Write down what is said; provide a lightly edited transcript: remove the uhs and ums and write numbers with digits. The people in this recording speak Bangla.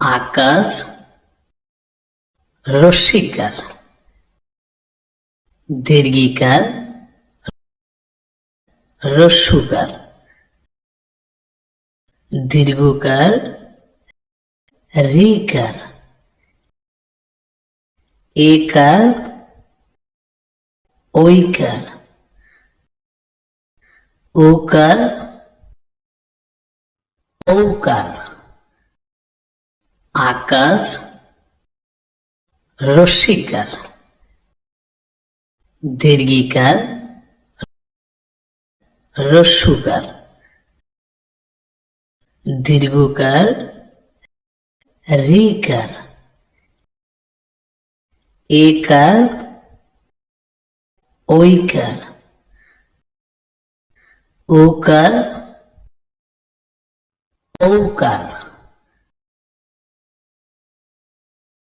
আকার রস্যিকার দীর্ঘিকার রস্যুকার দীর্ঘকার রিকার একার ঐকার ওকার ঔকার আকার রস্যিকার দীর্ঘিকার রস্যুকার দীর্ঘকার রিকার একার ঐকার ওকার ঔকার